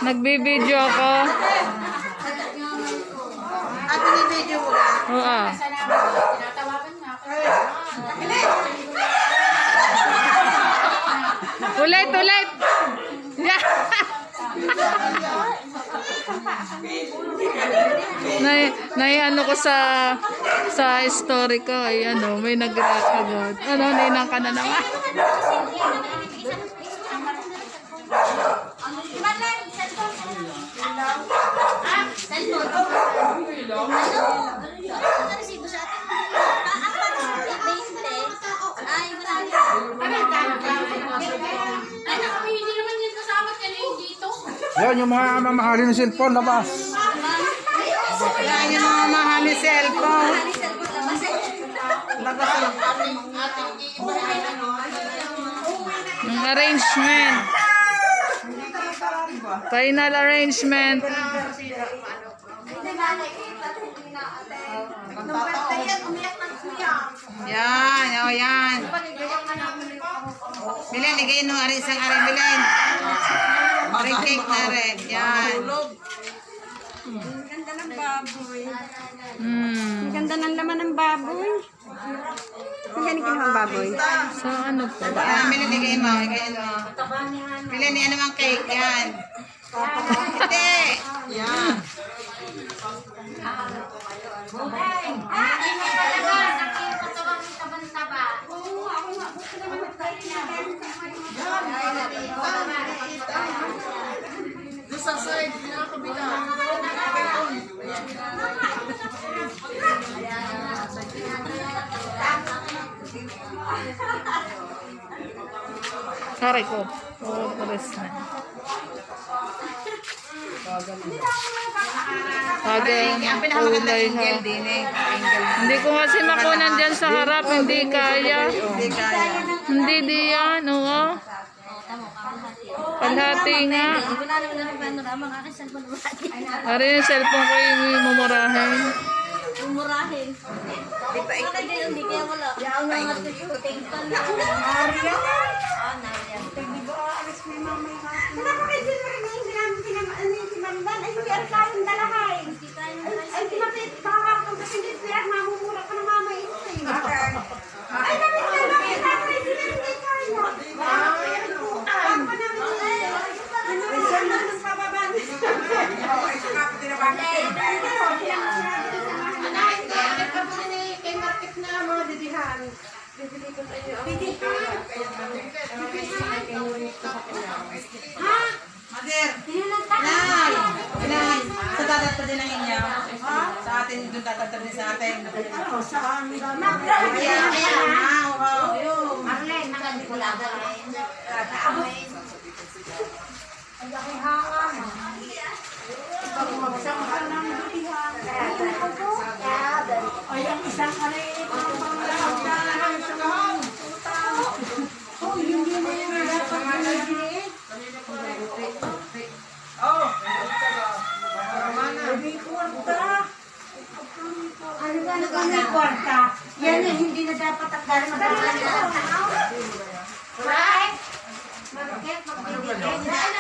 Nagbibideo ako. Binibideo mo lang? Oo. Ulit. Ano ko sa story ko ay may nag-react agad. Ninang ka na naman. Yan yung mga mamahalin ng cellphone, labas. Yan yung mga mamahalin cellphone. Yung arrangement. Final arrangement. Yan. Milen, igayin mo isang ari, Milen. Ring cake na rin. Yan. Ang ganda ng baboy. Ang ganda ng laman ng baboy. Ang ganda ng baboy. So, ano po? Milen, igayin mo. Milen, ano ang cake? Yan. Hindi. Yan. Sa side, pinakabila. Sorry ko. Pares na. Kulay ha. Hindi ko kasi makunan dyan sa harap. Hindi kaya. Hindi diyan. Oo. Kalhati nga. Ari yung cellphone ko yung mumurahin. Umurahin. Di pa ikaw din, hindi kaya wala. Yaw na nga ito yung tingkan na. Maria? Naria. Di ba alis mo yung mamay ka? Nakakaisin mo rin yung si Mandan. Ay, hindi ang kayong dalahay. Ay, kinapit. Makakakang kasi hindi siya. Mamumura ka ng mamay ito. Ay, namin na lang. Nakakaisin na hindi kaya. Papa namin siya. Ay, siya na ng pababan. Ay, siya kapit din na ba? Mother! Inay! Sa dadat pa din ang inyo? Sa atin, doon dadat din sa atin. Sa amin. Marlene, nakadipulaga rin. Ang laki hangan. Ipag magsama ka ng dutihan. Ay, ang isang kalit. Oh, hindi mo yung dapat magigit. May kwarta. Ano ka may kwarta? Yan yung hindi na dapat agdaran magkakalit. Right? Bakit? Magbibigay.